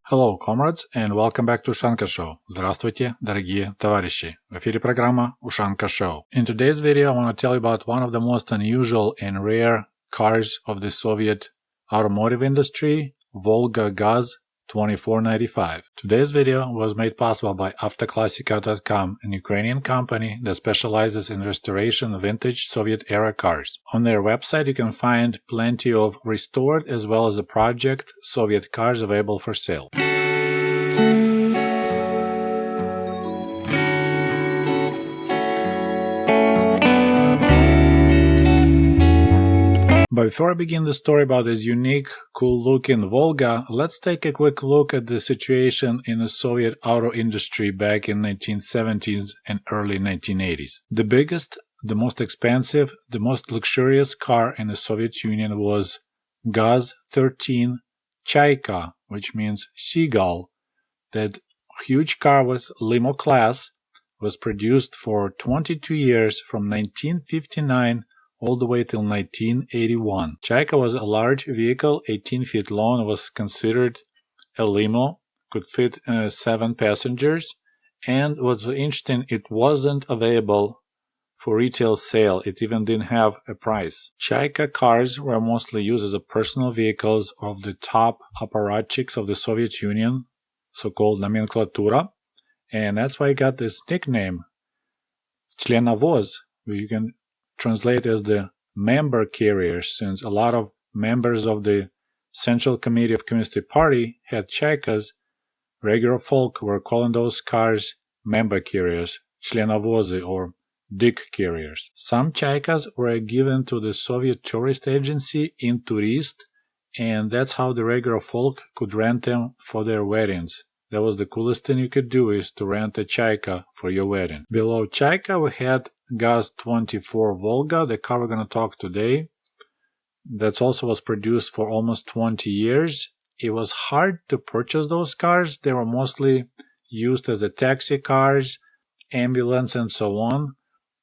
Hello, comrades, and welcome back to Ushanka Show. Здравствуйте, дорогие товарищи. В эфире программа Ushanka Show. In today's video, I want to tell you about one of the most unusual and rare cars of the Soviet automotive industry, Volga Gaz 2495. Today's video was made possible by Avtoklassika.com, an Ukrainian company that specializes in restoration of vintage Soviet-era cars. On their website, you can find plenty of restored as well as project Soviet cars available for sale. But before I begin the story about this unique, cool-looking Volga, let's take a quick look at the situation in the Soviet auto industry back in 1970s and early 1980s. The biggest, the most expensive, the most luxurious car in the Soviet Union was Gaz-13 Chaika, which means seagull. That huge car was limo class, was produced for 22 years from 1959 all the way till 1981. Chaika was a large vehicle, 18 feet long, was considered a limo, could fit 7 passengers, and what's interesting, it wasn't available for retail sale. It even didn't have a price. Chaika cars were mostly used as personal vehicles of the top apparatchiks of the Soviet Union, so-called nomenclatura, and that's why it got this nickname, Chlenavoz, where you can translate as the member carriers, since a lot of members of the Central Committee of Communist Party had Chaikas. Regular folk were calling those cars member carriers, Chlenavozy or dick carriers. Some Chaikas were given to the Soviet tourist agency in Turist, and that's how the regular folk could rent them for their weddings. That was the coolest thing you could do, is to rent a Chaika for your wedding. Below Chaika we had Gaz-24 Volga, the car we're going to talk today. That also was produced for almost 20 years. It was hard to purchase those cars. They were mostly used as a taxi cars, ambulance, and so on.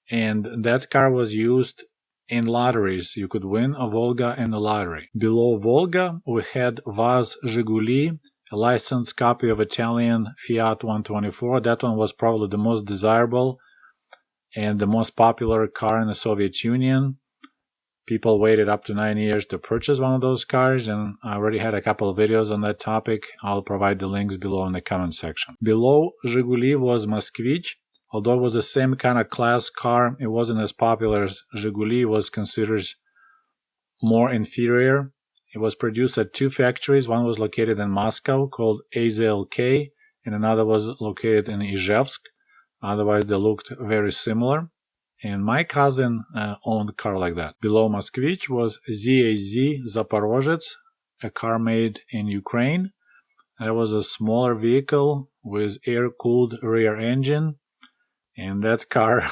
And that car was used in lotteries. You could win a Volga in the lottery. Below Volga, we had Vaz Zhiguli, a licensed copy of Italian Fiat 124. That one was probably the most desirable and the most popular car in the Soviet Union. People waited up to 9 years to purchase one of those cars, and I already had a couple of videos on that topic. I'll provide the links below in the comment section. Below Zhiguli was Moskvich. Although it was the same kind of class car, it wasn't as popular as Zhiguli. Was considered more inferior. It was produced at 2 factories. One was located in Moscow, called AZLK, and another was located in Izhevsk. Otherwise, they looked very similar. And my cousin owned a car like that. Below Moskvich was ZAZ Zaporozhets, a car made in Ukraine. That was a smaller vehicle with air-cooled rear engine. And that car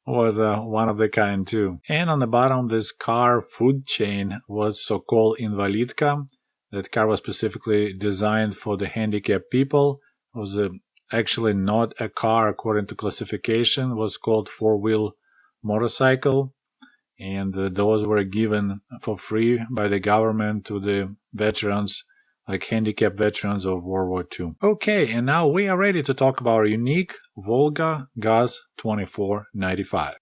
was one of the kind too. And on the bottom of this car food chain was so-called Invalidka. That car was specifically designed for the handicapped people. It was actually not a car according to classification. It was called 4-wheel motorcycle. And those were given for free by the government to the veterans, like handicapped veterans of World War II. Okay, and now we are ready to talk about our unique Volga Gaz 2495.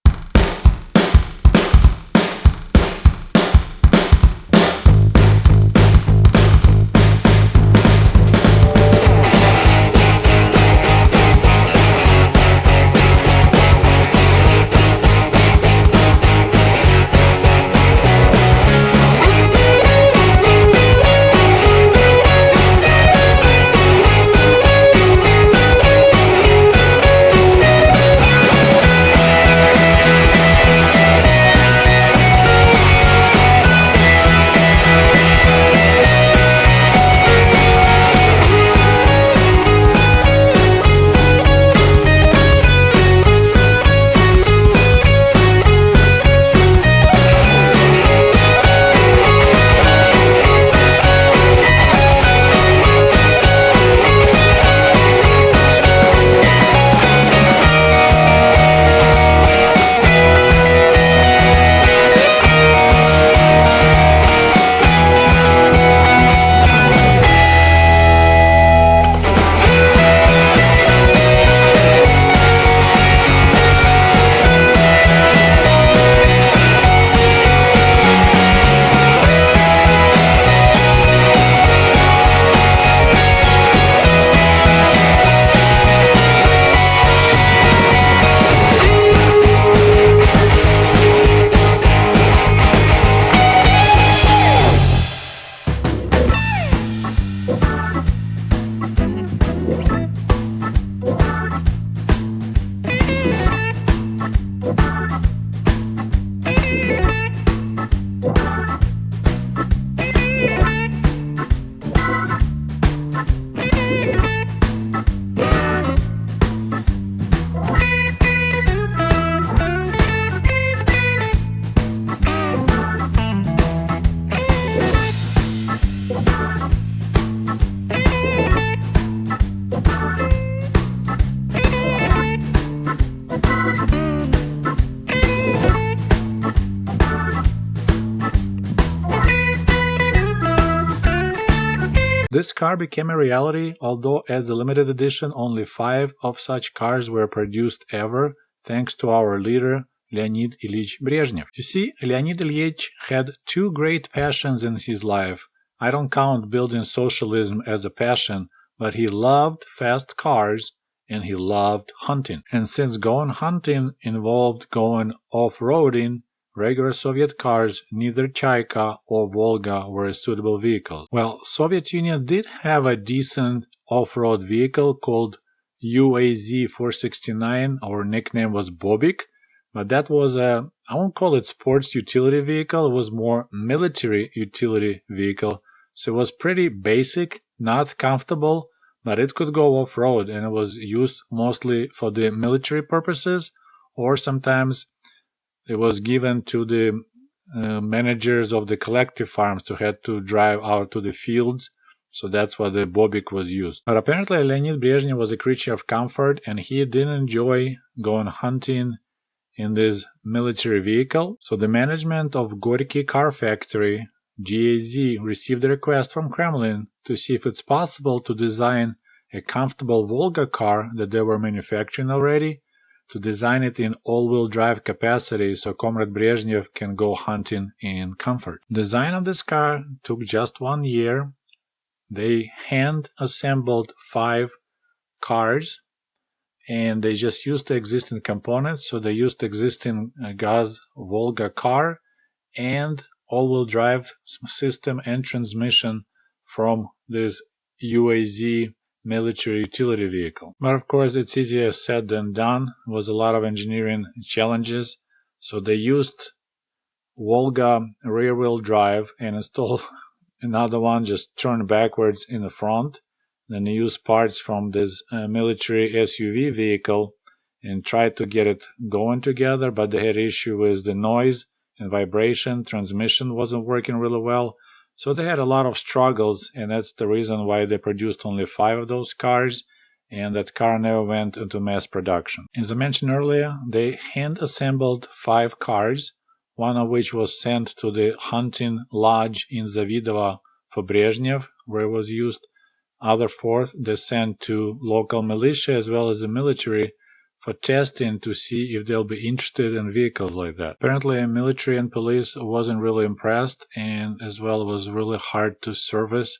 This car became a reality, although as a limited edition, only 5 of such cars were produced ever, thanks to our leader, Leonid Ilyich Brezhnev. You see, Leonid Ilyich had 2 great passions in his life. I don't count building socialism as a passion, but he loved fast cars and he loved hunting. And since going hunting involved going off-roading, regular Soviet cars, neither Chaika or Volga were suitable vehicles. Well, Soviet Union did have a decent off-road vehicle called UAZ-469. Our nickname was Bobik, but that was I won't call it sports utility vehicle. It was more military utility vehicle. So it was pretty basic, not comfortable, but it could go off-road, and it was used mostly for the military purposes, or sometimes it was given to the managers of the collective farms who had to drive out to the fields. So that's why the Bobik was used. But apparently Leonid Brezhnev was a creature of comfort, and he didn't enjoy going hunting in this military vehicle. So the management of Gorky Car Factory, GAZ, received a request from Kremlin to see if it's possible to design a comfortable Volga car that they were manufacturing already, to design it in all-wheel drive capacity so Comrade Brezhnev can go hunting in comfort. Design of this car took just 1 year. They hand-assembled 5 cars, and they just used the existing components. So they used existing Gaz Volga car and all-wheel drive system and transmission from this UAZ military utility vehicle. But of course, it's easier said than done. It was a lot of engineering challenges. So they used Volga rear-wheel drive and installed another one just turned backwards in the front. Then they used parts from this military SUV vehicle and tried to get it going together, but they had issue with the noise and vibration. Transmission wasn't working really well. So they had a lot of struggles, and that's the reason why they produced only 5 of those cars, and that car never went into mass production. As I mentioned earlier, they hand-assembled 5 cars, one of which was sent to the hunting lodge in Zavidovo for Brezhnev, where it was used. Other 4 they sent to local militia as well as the military for testing to see if they'll be interested in vehicles like that. Apparently, military and police wasn't really impressed, and as well it was really hard to service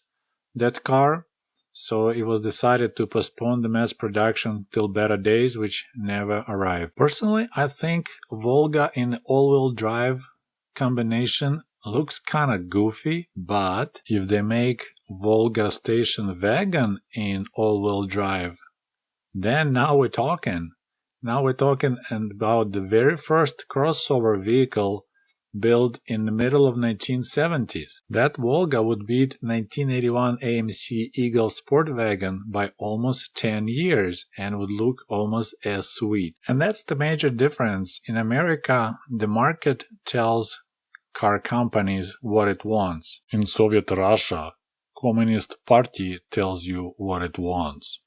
that car. So it was decided to postpone the mass production till better days, which never arrived. Personally, I think Volga in all-wheel drive combination looks kind of goofy, but if they make Volga station wagon in all-wheel drive, then now we're talking. Now we're talking about the very first crossover vehicle built in the middle of 1970s. That Volga would beat 1981 AMC Eagle Sport Wagon by almost 10 years and would look almost as sweet. And that's the major difference. In America, the market tells car companies what it wants. In Soviet Russia, Communist Party tells you what it wants.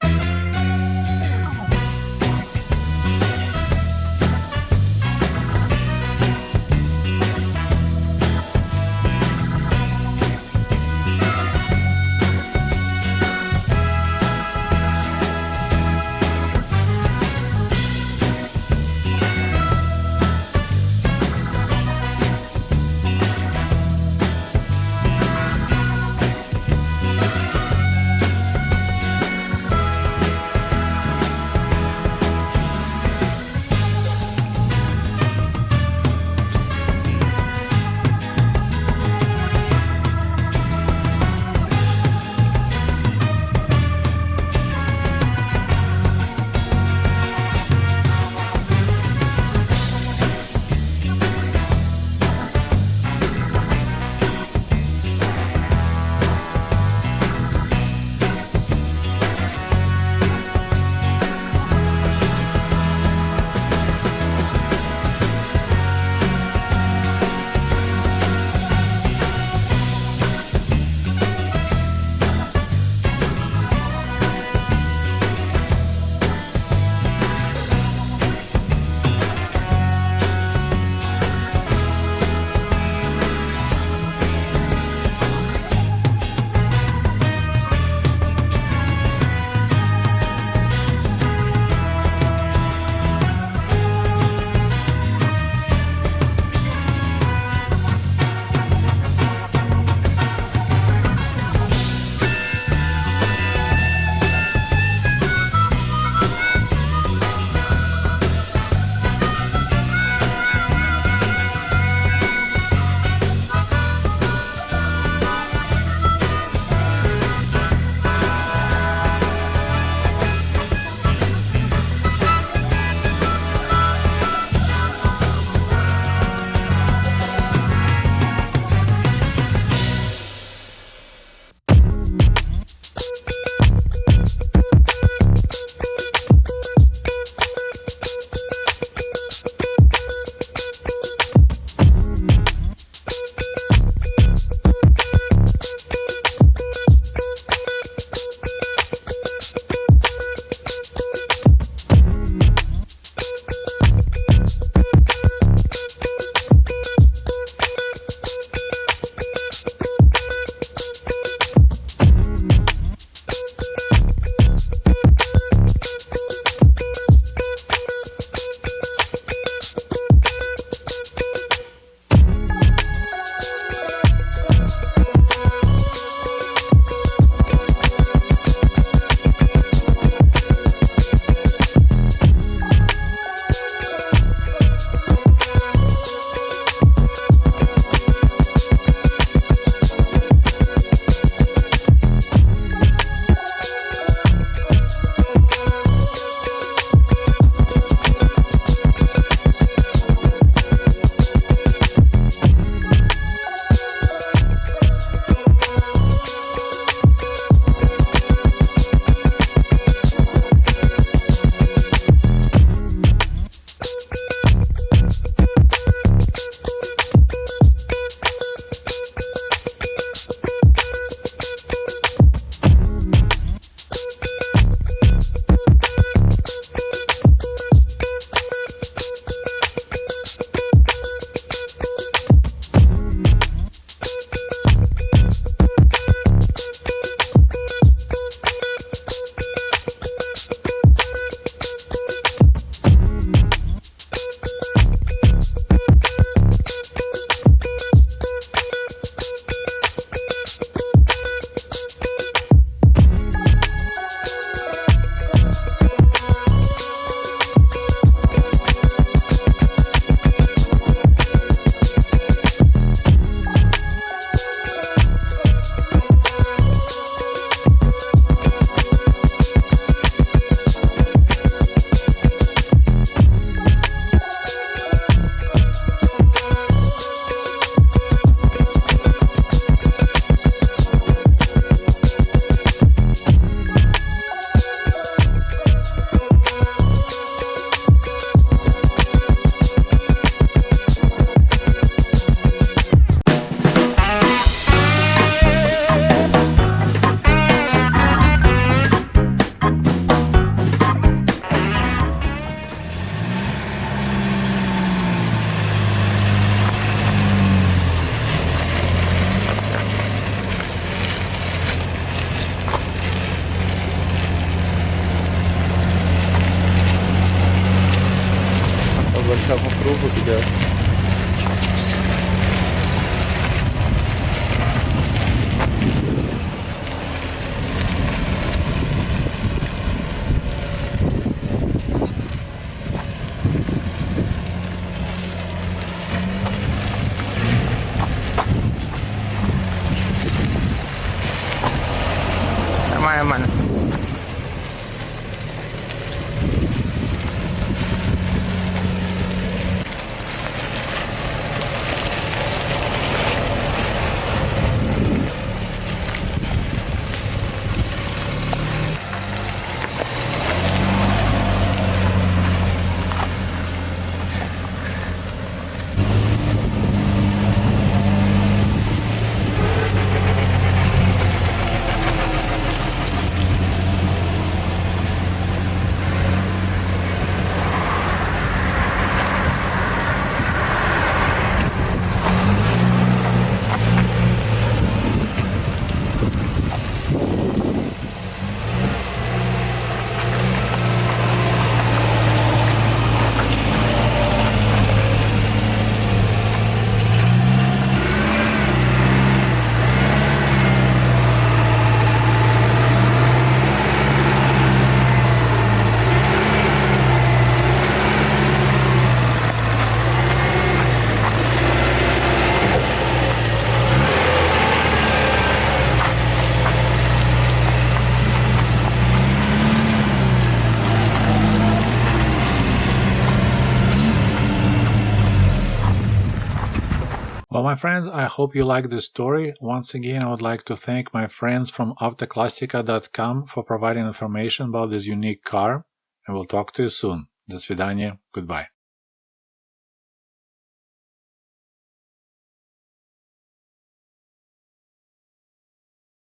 Well, my friends, I hope you liked this story. Once again, I would like to thank my friends from autoklassika.com for providing information about this unique car. And we'll talk to you soon. До свидания. Goodbye.